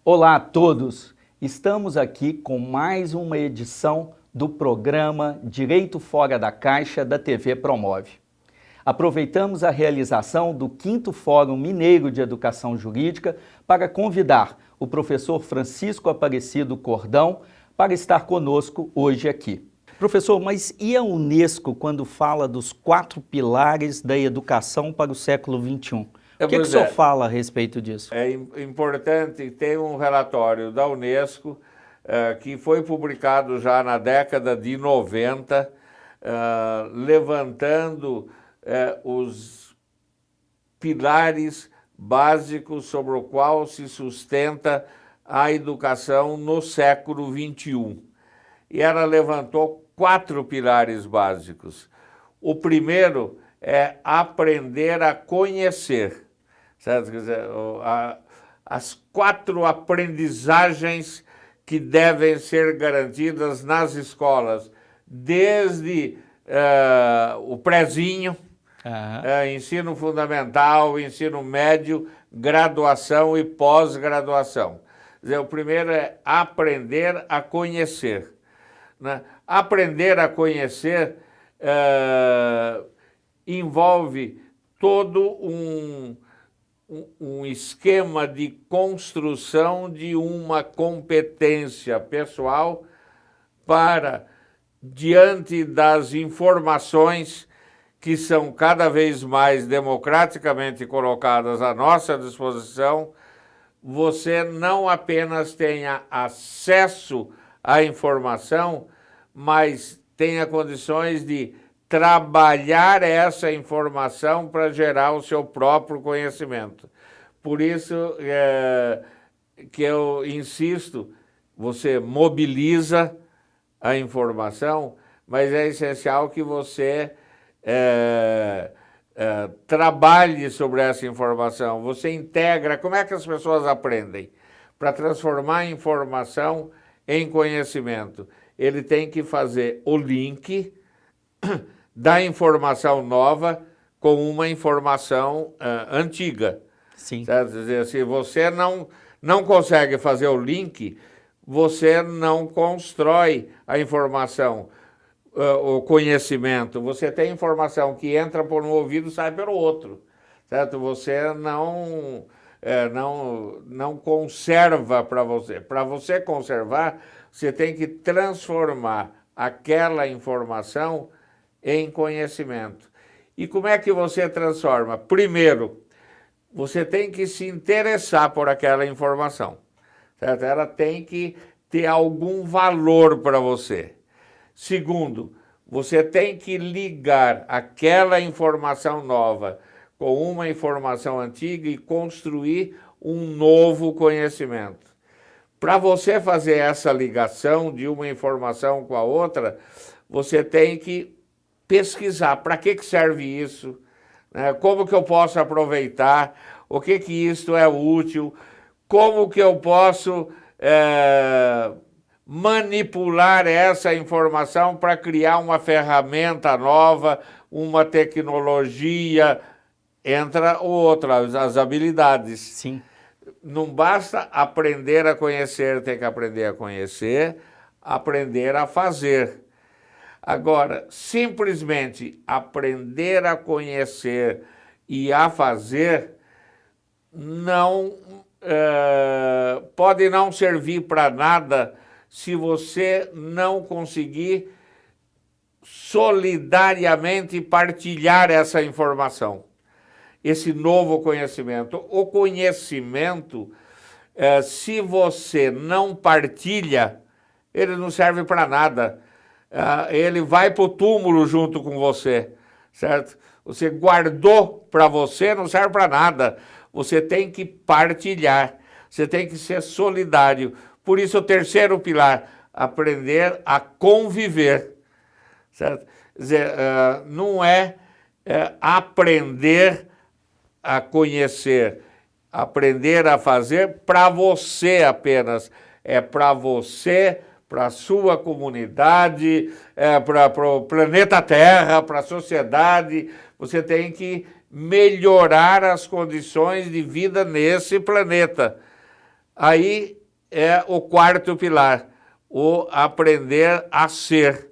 Olá a todos! Estamos aqui com mais uma edição do programa Direito Fora da Caixa da TV Promove. Aproveitamos a realização do 5º Fórum Mineiro de Educação Jurídica para convidar o professor Francisco Aparecido Cordão para estar conosco hoje aqui. Professor, mas e a Unesco quando fala dos 4 pilares da educação para o século XXI? O que o senhor fala a respeito disso? É importante, tem um relatório da Unesco que foi publicado já na década de 90, levantando os pilares básicos sobre o qual se sustenta a educação no século XXI. E ela levantou 4 pilares básicos. O primeiro é aprender a conhecer. Certo? Quer dizer, as 4 aprendizagens que devem ser garantidas nas escolas, desde o prézinho, ensino fundamental, ensino médio, graduação e pós-graduação. O primeiro é aprender a conhecer. Né? Aprender a conhecer envolve todo um esquema de construção de uma competência pessoal para, diante das informações que são cada vez mais democraticamente colocadas à nossa disposição, você não apenas tenha acesso à informação, mas tenha condições de trabalhar essa informação para gerar o seu próprio conhecimento. Por isso que eu insisto, você mobiliza a informação, mas é essencial que você trabalhe sobre essa informação, você integra. Como é que as pessoas aprendem? Para transformar a informação em conhecimento, ele tem que fazer o link da informação nova com uma informação antiga. Sim. Quer dizer, se você não consegue fazer o link, você não constrói a informação, o conhecimento. Você tem informação que entra por um ouvido e sai pelo outro. Certo? Você não conserva para você. Para você conservar, você tem que transformar aquela informação em conhecimento. E como é que você transforma? Primeiro, você tem que se interessar por aquela informação. Certo? Ela tem que ter algum valor para você. Segundo, você tem que ligar aquela informação nova com uma informação antiga e construir um novo conhecimento. Para você fazer essa ligação de uma informação com a outra, você tem que pesquisar para que serve isso, né? Como que eu posso aproveitar, o que isso é útil, como que eu posso manipular essa informação para criar uma ferramenta nova, uma tecnologia, entra as habilidades. Sim. Não basta aprender a conhecer, tem que aprender a conhecer, aprender a fazer. Agora, simplesmente aprender a conhecer e a fazer pode não servir para nada se você não conseguir solidariamente partilhar essa informação, esse novo conhecimento. O conhecimento, se você não partilha, ele não serve para nada. Ele vai para o túmulo junto com você, certo? Você guardou para você, não serve para nada. Você tem que partilhar, você tem que ser solidário. Por isso, o terceiro pilar, aprender a conviver, certo? Quer dizer, não é aprender a conhecer, aprender a fazer para você apenas. É para você, para a sua comunidade, para o planeta Terra, para a sociedade. Você tem que melhorar as condições de vida nesse planeta. Aí é o quarto pilar, o aprender a ser,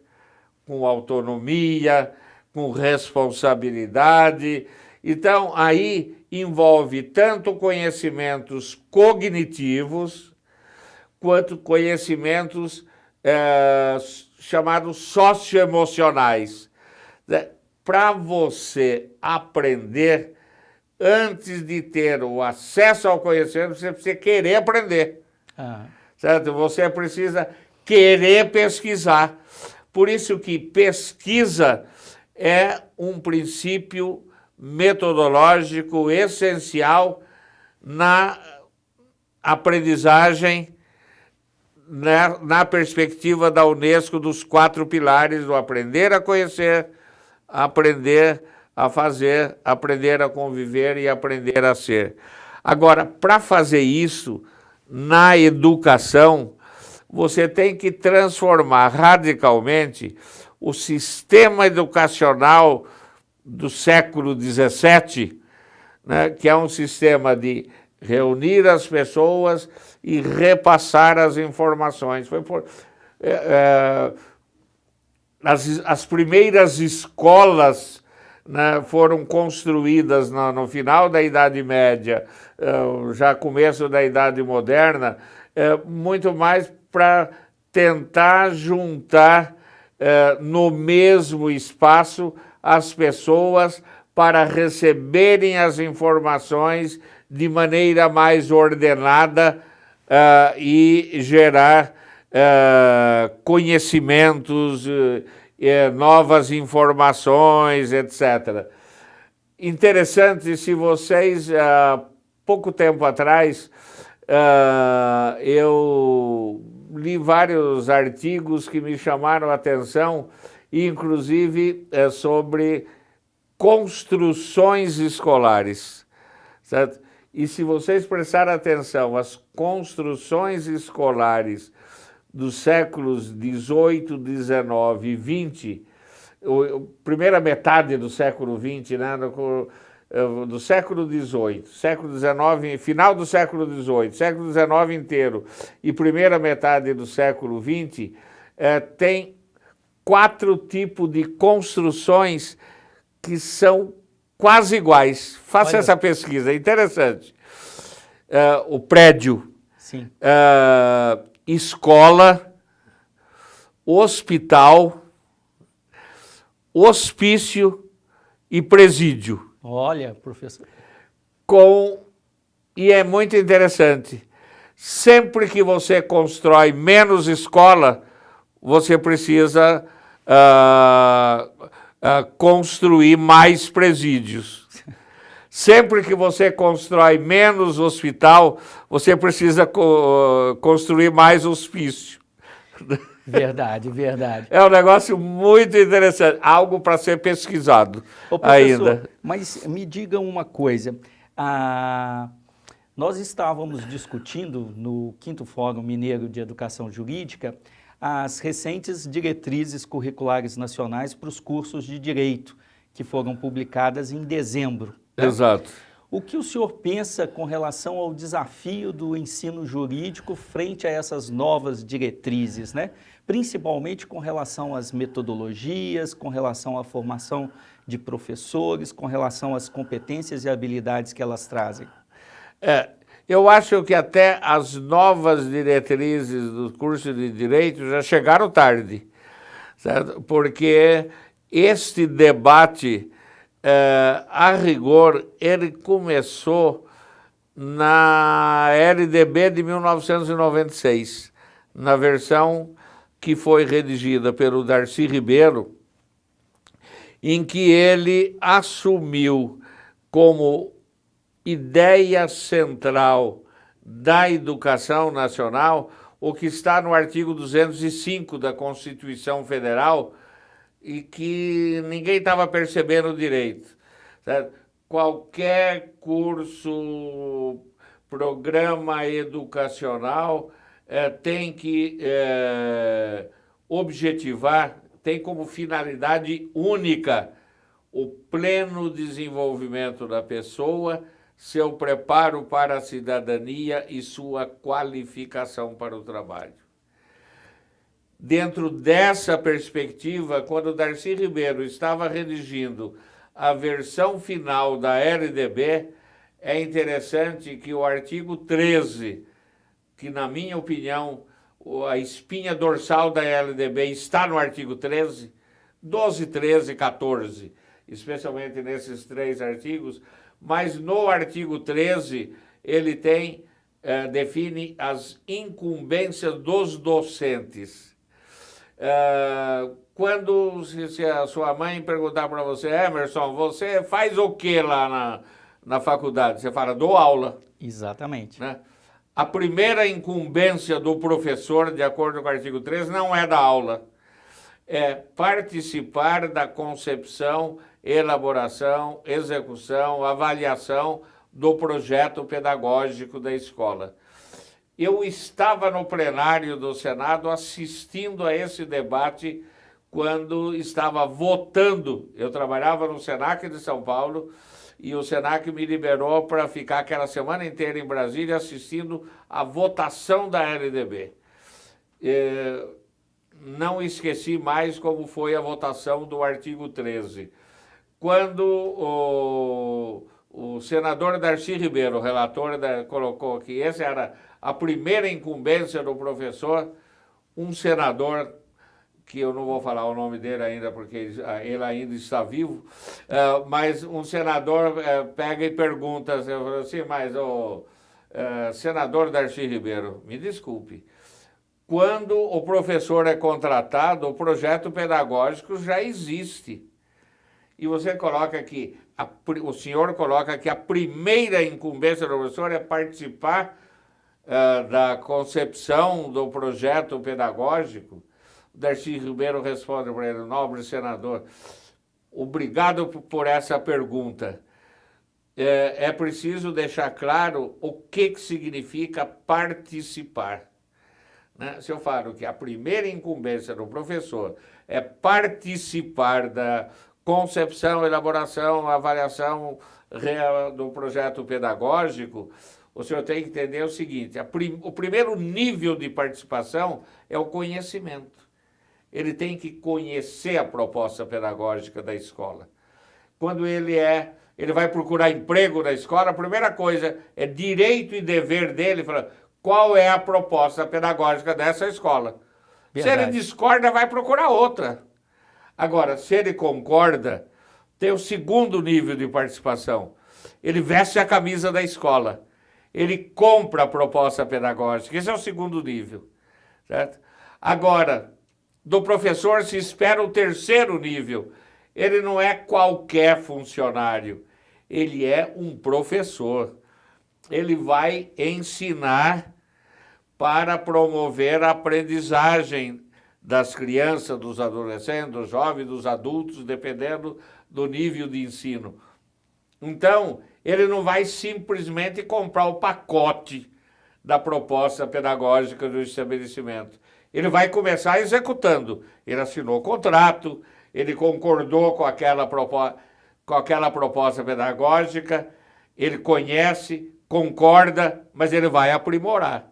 com autonomia, com responsabilidade. Então, aí envolve tanto conhecimentos cognitivos, quanto conhecimentos chamados socioemocionais. Para você aprender, antes de ter o acesso ao conhecimento, você precisa querer aprender. Certo? Você precisa querer pesquisar. Por isso que pesquisa é um princípio metodológico essencial na aprendizagem, na perspectiva da Unesco, dos 4 pilares do aprender a conhecer, aprender a fazer, aprender a conviver e aprender a ser. Agora, para fazer isso, na educação, você tem que transformar radicalmente o sistema educacional do século XVII, né, que é um sistema de reunir as pessoas e repassar as informações. As primeiras escolas, né, foram construídas no final da Idade Média, já começo da Idade Moderna, muito mais para tentar juntar no mesmo espaço as pessoas para receberem as informações de maneira mais ordenada e gerar conhecimentos, novas informações, etc. Interessante, se vocês, pouco tempo atrás, eu li vários artigos que me chamaram a atenção, inclusive sobre construções escolares, certo? E se vocês prestarem atenção, as construções escolares dos séculos XVIII, XIX e XX, primeira metade do século XX, né, do século XVIII, século XIX, final do século XVIII, século XIX inteiro e primeira metade do século XX, tem 4 tipos de construções que são quase iguais. Faça essa pesquisa, é interessante. O prédio, sim, escola, hospital, hospício e presídio. Olha, professor. E é muito interessante, sempre que você constrói menos escola, você precisa construir mais presídios. Sempre que você constrói menos hospital, você precisa construir mais hospício. Verdade, verdade. É um negócio muito interessante, algo para ser pesquisado. Ô, professor, ainda. mas me diga uma coisa. Nós estávamos discutindo no 5º Fórum Mineiro de Educação Jurídica as recentes diretrizes curriculares nacionais para os cursos de Direito, que foram publicadas em dezembro. Né? Exato. O que o senhor pensa com relação ao desafio do ensino jurídico frente a essas novas diretrizes, né? Principalmente com relação às metodologias, com relação à formação de professores, com relação às competências e habilidades que elas trazem? Eu acho que até as novas diretrizes do curso de Direito já chegaram tarde, certo? Porque este debate, a rigor, ele começou na LDB de 1996, na versão que foi redigida pelo Darcy Ribeiro, em que ele assumiu como ideia central da educação nacional o que está no artigo 205 da Constituição Federal e que ninguém estava percebendo direito. Certo? Qualquer curso, programa educacional tem que objetivar, tem como finalidade única o pleno desenvolvimento da pessoa seu preparo para a cidadania e sua qualificação para o trabalho. Dentro dessa perspectiva, quando Darcy Ribeiro estava redigindo a versão final da LDB, é interessante que o artigo 13, que na minha opinião, a espinha dorsal da LDB está no artigo 13, 12, 13, 14, especialmente nesses 3 artigos, mas no artigo 13 ele define as incumbências dos docentes. Quando se a sua mãe perguntar para você, Emerson, você faz o que lá na faculdade? Você fala, dou aula. Exatamente. Né? A primeira incumbência do professor, de acordo com o artigo 13, não é da aula. É participar da concepção, elaboração, execução, avaliação do projeto pedagógico da escola. Eu estava no plenário do Senado assistindo a esse debate quando estava votando. Eu trabalhava no Senac de São Paulo e o Senac me liberou para ficar aquela semana inteira em Brasília assistindo a votação da LDB. Não esqueci mais como foi a votação do artigo 13. Quando o senador Darcy Ribeiro, o relator, colocou que essa era a primeira incumbência do professor, um senador, que eu não vou falar o nome dele ainda, porque ele ainda está vivo, mas um senador pega e pergunta, assim, mas o senador Darcy Ribeiro, me desculpe, quando o professor é contratado, o projeto pedagógico já existe. E você coloca aqui, o senhor coloca que a primeira incumbência do professor é participar da concepção do projeto pedagógico. O Darcy Ribeiro responde para ele, nobre senador, obrigado por essa pergunta. É preciso deixar claro o que significa participar. Né? Se eu falo que a primeira incumbência do professor é participar da concepção, elaboração, avaliação do projeto pedagógico, o senhor tem que entender o seguinte, o primeiro nível de participação é o conhecimento. Ele tem que conhecer a proposta pedagógica da escola. Quando ele vai procurar emprego na escola, a primeira coisa é direito e dever dele, falar, qual é a proposta pedagógica dessa escola? Verdade. Se ele discorda, vai procurar outra. Agora, se ele concorda, tem o segundo nível de participação. Ele veste a camisa da escola. Ele compra a proposta pedagógica. Esse é o segundo nível. Certo? Agora, do professor se espera o terceiro nível. Ele não é qualquer funcionário. Ele é um professor. Ele vai ensinar para promover a aprendizagem das crianças, dos adolescentes, dos jovens, dos adultos, dependendo do nível de ensino. Então, ele não vai simplesmente comprar o pacote da proposta pedagógica do estabelecimento. Ele vai começar executando. Ele assinou o contrato, ele concordou com aquela proposta pedagógica, ele conhece, concorda, mas ele vai aprimorar.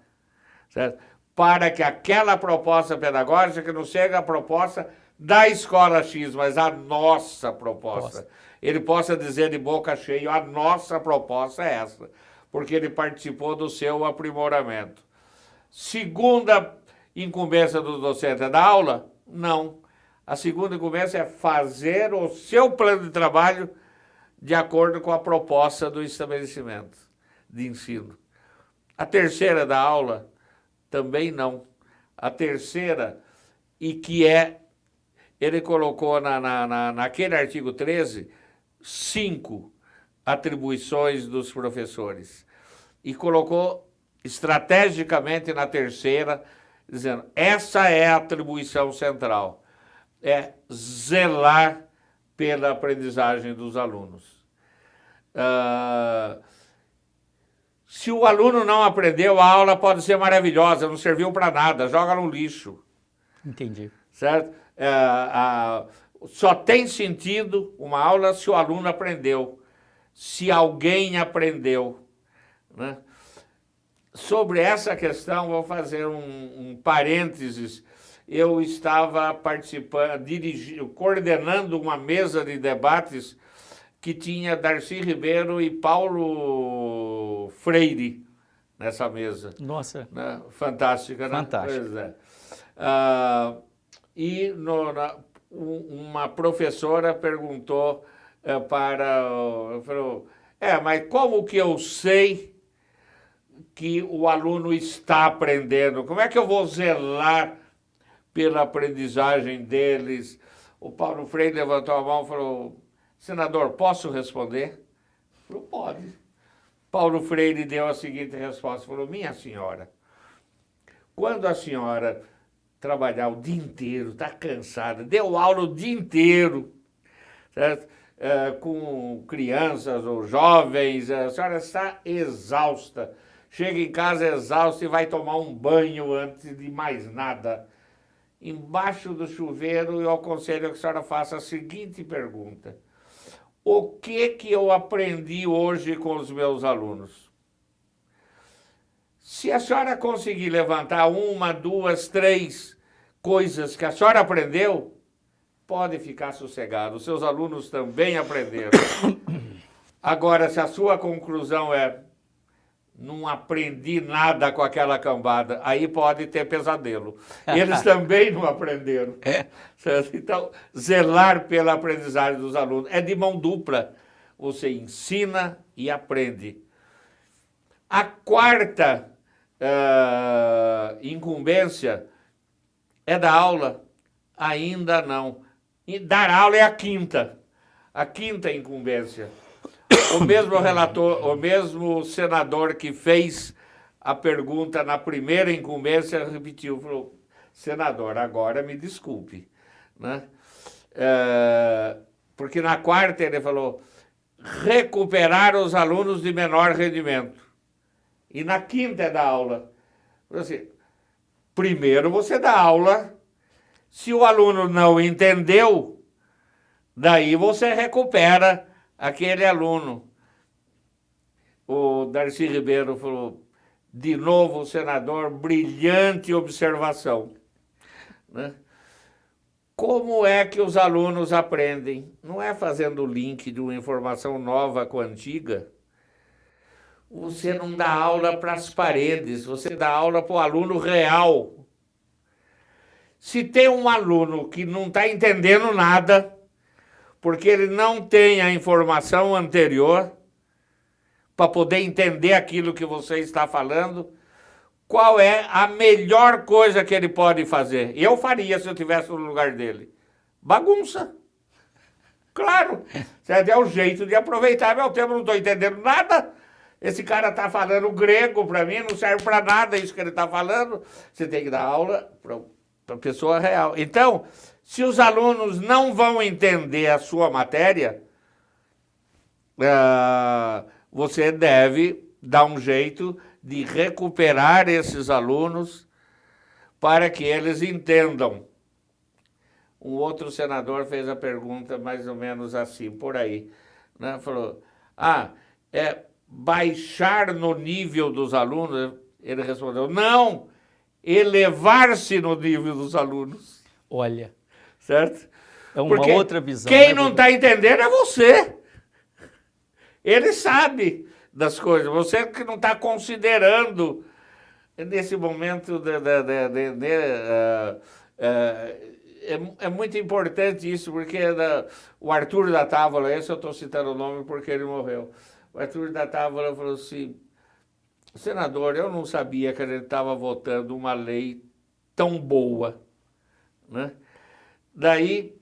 Certo? Para que aquela proposta pedagógica não seja a proposta da escola X, mas a nossa proposta. Ele possa dizer de boca cheia, a nossa proposta é essa, porque ele participou do seu aprimoramento. Segunda incumbência do docente é dar aula? Não. A segunda incumbência é fazer o seu plano de trabalho de acordo com a proposta do estabelecimento de ensino. A terceira da aula? Também não. A terceira, e que ele colocou naquele artigo 13, 5 atribuições dos professores. E colocou estrategicamente na terceira, dizendo, essa é a atribuição central. É zelar pela aprendizagem dos alunos. Se o aluno não aprendeu, a aula pode ser maravilhosa, não serviu para nada, joga no lixo. Entendi. Certo? Só tem sentido uma aula se o aluno aprendeu. se alguém aprendeu, né? Sobre essa questão, vou fazer um parênteses. Eu estava participando, coordenando uma mesa de debates que tinha Darcy Ribeiro e Paulo Freire nessa mesa. Nossa. Né? Fantástica, né? Fantástica. Pois é. E uma professora perguntou falou, mas como que eu sei que o aluno está aprendendo? Como é que eu vou zelar pela aprendizagem deles? O Paulo Freire levantou a mão e falou, senador, posso responder? Falou, pode. Paulo Freire deu a seguinte resposta, falou, minha senhora, quando a senhora trabalhar o dia inteiro, está cansada, deu aula o dia inteiro, certo? Com crianças ou jovens, a senhora está exausta, chega em casa exausta e vai tomar um banho antes de mais nada. Embaixo do chuveiro, eu aconselho que a senhora faça a seguinte pergunta. O que eu aprendi hoje com os meus alunos? Se a senhora conseguir levantar 1, 2, 3 coisas que a senhora aprendeu, pode ficar sossegado. Os seus alunos também aprenderam. Agora, se a sua conclusão é não aprendi nada com aquela cambada, aí pode ter pesadelo. Eles também não aprenderam. Então, zelar pela aprendizagem dos alunos é de mão dupla. Você ensina e aprende. A quarta incumbência é dar aula? Ainda não. E dar aula é a quinta incumbência. O mesmo relator, o mesmo senador que fez a pergunta na primeira incumbência repetiu, falou, senador, agora me desculpe, né? Porque na quarta ele falou, recuperar os alunos de menor rendimento. E na quinta é da aula. Assim, primeiro você dá aula, se o aluno não entendeu, daí você recupera aquele aluno. O Darcy Ribeiro falou, de novo, senador, brilhante observação. Né? Como é que os alunos aprendem? Não é fazendo o link de uma informação nova com a antiga. Você não dá aula para as paredes, você dá aula para o aluno real. Se tem um aluno que não está entendendo nada, porque ele não tem a informação anterior para poder entender aquilo que você está falando, qual é a melhor coisa que ele pode fazer? Eu faria se eu estivesse no lugar dele. Bagunça. Claro. É o jeito de aproveitar meu tempo, não estou entendendo nada. Esse cara está falando grego para mim, não serve para nada isso que ele está falando. Você tem que dar aula para a pessoa real. Então, se os alunos não vão entender a sua matéria, você deve dar um jeito de recuperar esses alunos para que eles entendam. Um outro senador fez a pergunta mais ou menos assim, por aí. Né? Falou, baixar no nível dos alunos? Ele respondeu, não, elevar-se no nível dos alunos. Olha. Certo? É uma outra visão. Quem não está entendendo é você. Ele sabe das coisas. Você que não está considerando nesse momento. É muito importante isso, porque o Arthur da Távola, esse eu estou citando o nome porque ele morreu. O Arthur da Távola falou assim, senador, eu não sabia que ele estava votando uma lei tão boa. Né? Daí,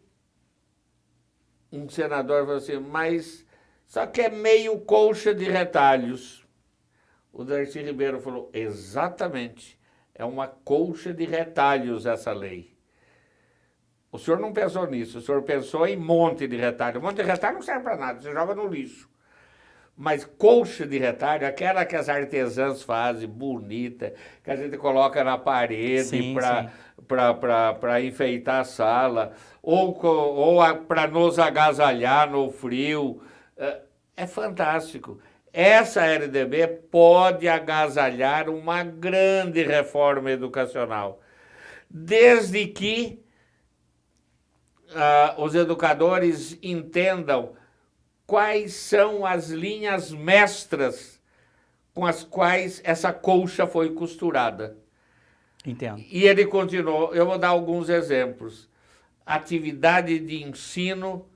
um senador falou assim, mas só que é meio colcha de retalhos. O Darcy Ribeiro falou, exatamente, é uma colcha de retalhos essa lei. O senhor não pensou nisso, o senhor pensou em monte de retalho. Monte de retalho não serve para nada, você joga no lixo. Mas colcha de retalho, aquela que as artesãs fazem, bonita, que a gente coloca na parede para enfeitar a sala, ou para nos agasalhar no frio, é fantástico. Essa LDB pode agasalhar uma grande reforma educacional, desde que os educadores entendam quais são as linhas mestras com as quais essa colcha foi costurada. Entendo. E ele continuou, eu vou dar alguns exemplos. Atividade de ensino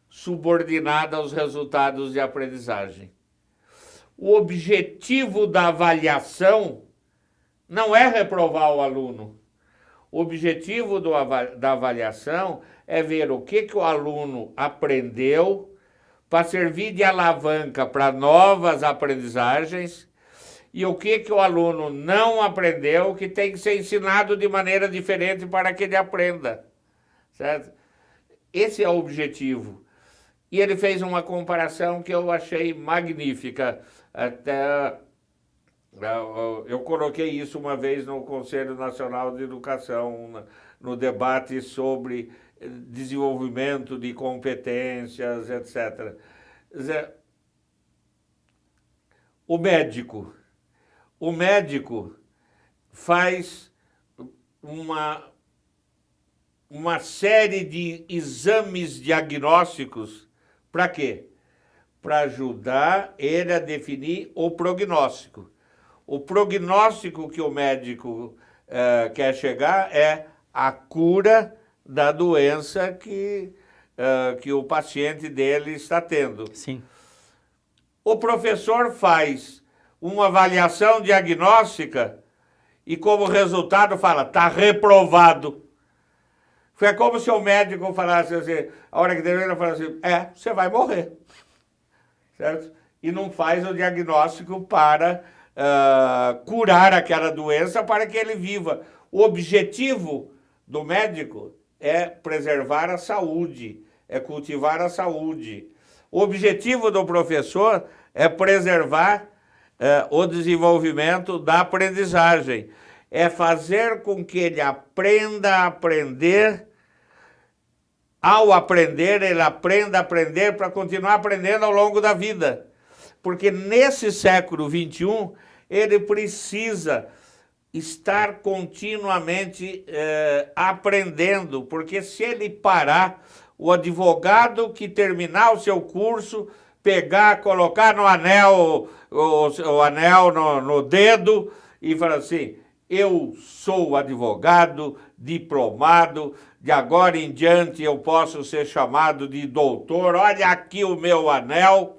subordinada aos resultados de aprendizagem. O objetivo da avaliação não é reprovar o aluno. O objetivo da avaliação é ver o que o aluno aprendeu para servir de alavanca para novas aprendizagens e o que o aluno não aprendeu que tem que ser ensinado de maneira diferente para que ele aprenda. Certo? Esse é o objetivo. E ele fez uma comparação que eu achei magnífica. Até eu coloquei isso uma vez no Conselho Nacional de Educação, no debate sobre desenvolvimento de competências, etc. O médico faz uma série de exames diagnósticos. Para quê? Para ajudar ele a definir o prognóstico. O prognóstico que o médico quer chegar é a cura da doença que o paciente dele está tendo. Sim. O professor faz uma avaliação diagnóstica e como resultado fala, está reprovado. Foi como se o médico falasse assim, a hora que ele falasse assim, você vai morrer. Certo? E não faz o diagnóstico para curar aquela doença para que ele viva. O objetivo do médico é preservar a saúde, é cultivar a saúde. O objetivo do professor é preservar o desenvolvimento da aprendizagem, é fazer com que ele aprenda a aprender. Ao aprender, ele aprenda a aprender para continuar aprendendo ao longo da vida. Porque nesse século XXI, ele precisa estar continuamente aprendendo, porque se ele parar, o advogado que terminar o seu curso, pegar, colocar no anel, o anel no dedo e falar assim, eu sou advogado, diplomado, de agora em diante eu posso ser chamado de doutor, olha aqui o meu anel.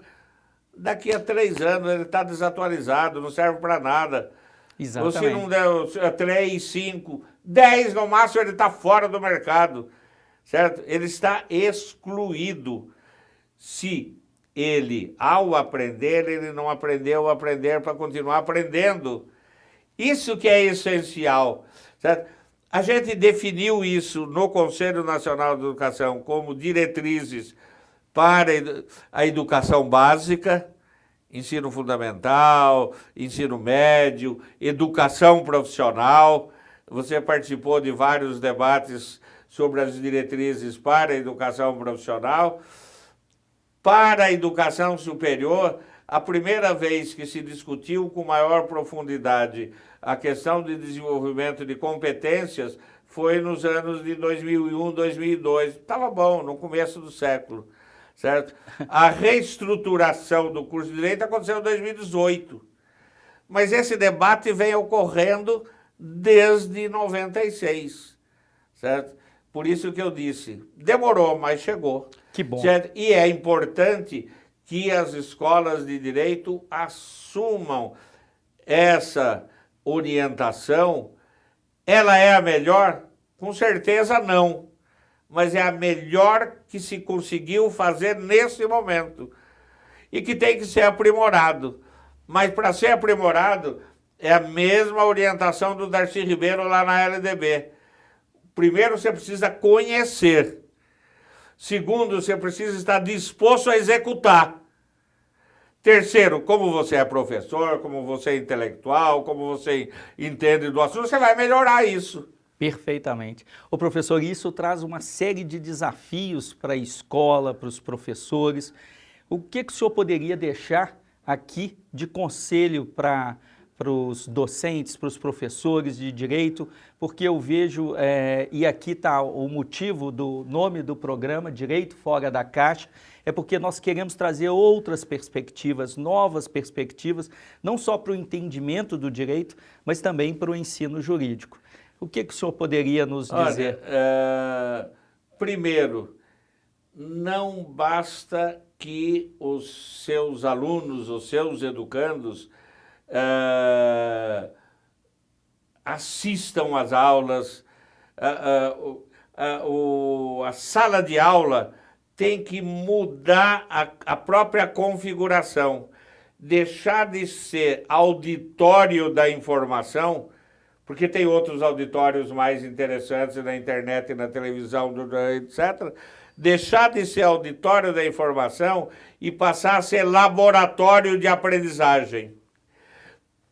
Daqui a 3 anos ele está desatualizado, não serve para nada. Exatamente. Se não der 3, 5, 10 no máximo, ele está fora do mercado. Certo? Ele está excluído. Se ele, ao aprender, ele não aprendeu a aprender para continuar aprendendo. Isso que é essencial. Certo? A gente definiu isso no Conselho Nacional de Educação como diretrizes para a educação básica, ensino fundamental, ensino médio, educação profissional. Você participou de vários debates sobre as diretrizes para a educação profissional. Para a educação superior, a primeira vez que se discutiu com maior profundidade a questão de desenvolvimento de competências foi nos anos de 2001, 2002. Estava bom, no começo do século, certo? A reestruturação do curso de Direito aconteceu em 2018. Mas esse debate vem ocorrendo desde 96, certo? Por isso que eu disse, demorou, mas chegou. Que bom. Certo? E é importante que as escolas de direito assumam essa orientação. Ela é a melhor? Com certeza não. Mas é a melhor que se conseguiu fazer nesse momento. E que tem que ser aprimorado. Mas para ser aprimorado, é a mesma orientação do Darcy Ribeiro lá na LDB. Primeiro, você precisa conhecer. Segundo, você precisa estar disposto a executar. Terceiro, como você é professor, como você é intelectual, como você entende do assunto, você vai melhorar isso. Perfeitamente. Ô professor, isso traz uma série de desafios para a escola, para os professores. O que o senhor poderia deixar aqui de conselho para os docentes, para os professores de direito, porque eu vejo, e aqui está o motivo do nome do programa, Direito Fora da Caixa, é porque nós queremos trazer outras perspectivas, novas perspectivas, não só para o entendimento do direito, mas também para o ensino jurídico. O que o senhor poderia nos dizer? Primeiro, não basta que os seus alunos, os seus educandos, assistam às aulas, a sala de aula tem que mudar a própria configuração, deixar de ser auditório da informação, porque tem outros auditórios mais interessantes na internet, na televisão, etc., deixar de ser auditório da informação e passar a ser laboratório de aprendizagem.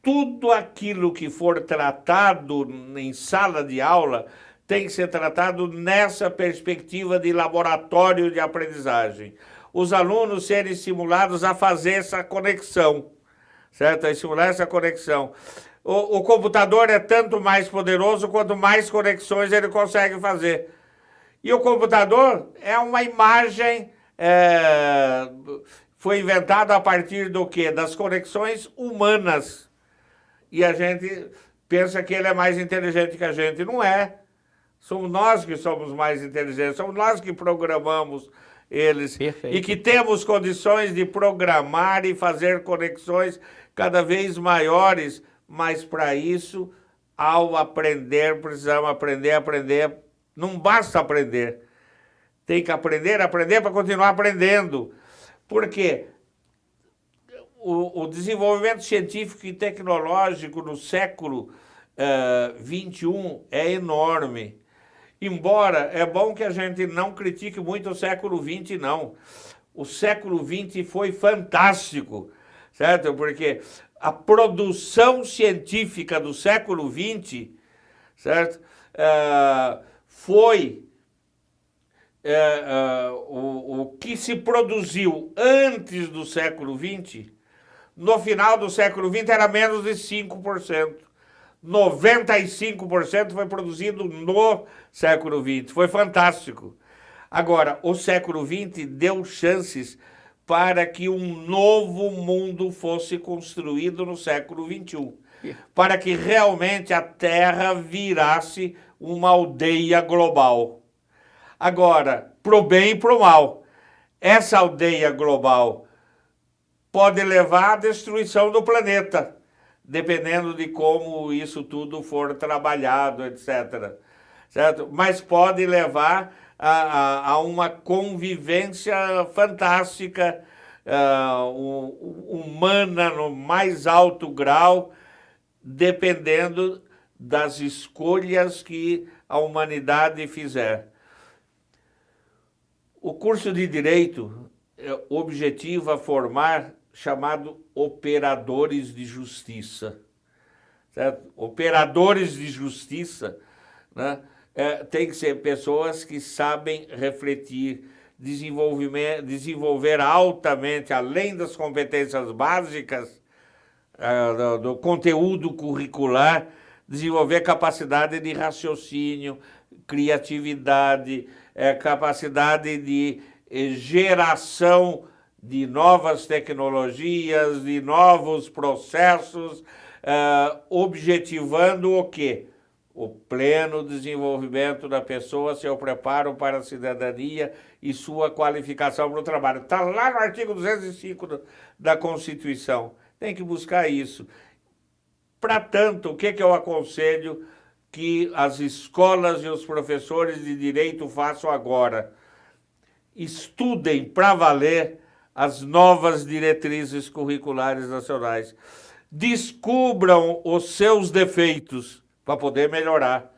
Tudo aquilo que for tratado em sala de aula tem que ser tratado nessa perspectiva de laboratório de aprendizagem. Os alunos serem estimulados a fazer essa conexão, certo? A estimular essa conexão. O computador é tanto mais poderoso quanto mais conexões ele consegue fazer. E o computador é uma imagem, foi inventado a partir do quê? Das conexões humanas. E a gente pensa que ele é mais inteligente que a gente. Não é. Somos nós que somos mais inteligentes, somos nós que programamos eles. Perfeito. E que temos condições de programar e fazer conexões cada vez maiores, mas para isso, ao aprender, precisamos aprender. Não basta aprender. Tem que aprender para continuar aprendendo. Por quê? O desenvolvimento científico e tecnológico no século XXI é enorme. Embora é bom que a gente não critique muito o século XX, não. O século XX foi fantástico, certo? Porque a produção científica do século XX, certo? Foi o que se produziu antes do século XX, no final do século XX era menos de 5%. 95% foi produzido no século XX. Foi fantástico. Agora, o século XX deu chances para que um novo mundo fosse construído no século XXI. Para que realmente a Terra virasse uma aldeia global. Agora, pro bem e pro mal. Essa aldeia global pode levar à destruição do planeta, dependendo de como isso tudo for trabalhado, etc. Certo? Mas pode levar a uma convivência fantástica, humana no mais alto grau, dependendo das escolhas que a humanidade fizer. O curso de Direito objetiva formar chamado operadores de justiça. Certo? Operadores de justiça, né? Tem que ser pessoas que sabem refletir, desenvolver altamente, além das competências básicas do conteúdo curricular, desenvolver capacidade de raciocínio, criatividade, capacidade de geração de novas tecnologias, de novos processos, objetivando o quê? O pleno desenvolvimento da pessoa, seu preparo para a cidadania e sua qualificação para o trabalho. Está lá no artigo 205 da Constituição. Tem que buscar isso. Para tanto, o que eu aconselho que as escolas e os professores de direito façam agora? Estudem para valer as novas diretrizes curriculares nacionais. Descubram os seus defeitos para poder melhorar.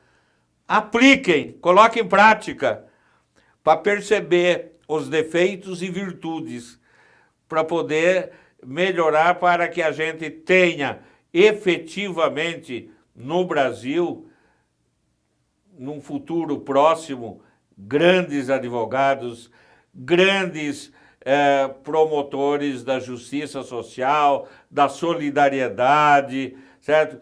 Apliquem, coloquem em prática para perceber os defeitos e virtudes, para poder melhorar, para que a gente tenha efetivamente no Brasil, num futuro próximo, grandes advogados, grandes promotores da justiça social, da solidariedade, certo?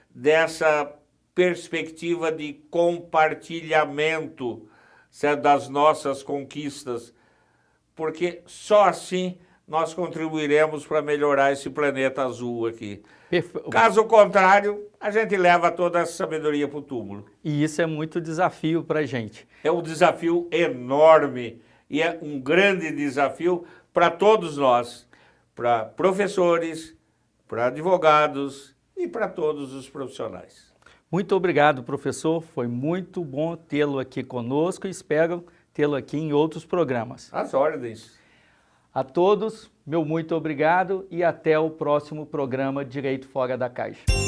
Dessa perspectiva de compartilhamento, certo? Das nossas conquistas, porque só assim nós contribuiremos para melhorar esse planeta azul aqui. Caso contrário, a gente leva toda essa sabedoria para o túmulo. E isso é muito desafio para a gente. É um desafio enorme e é um grande desafio para todos nós, para professores, para advogados e para todos os profissionais. Muito obrigado, professor. Foi muito bom tê-lo aqui conosco e espero tê-lo aqui em outros programas. Às ordens. A todos, meu muito obrigado e até o próximo programa Direito Fora da Caixa.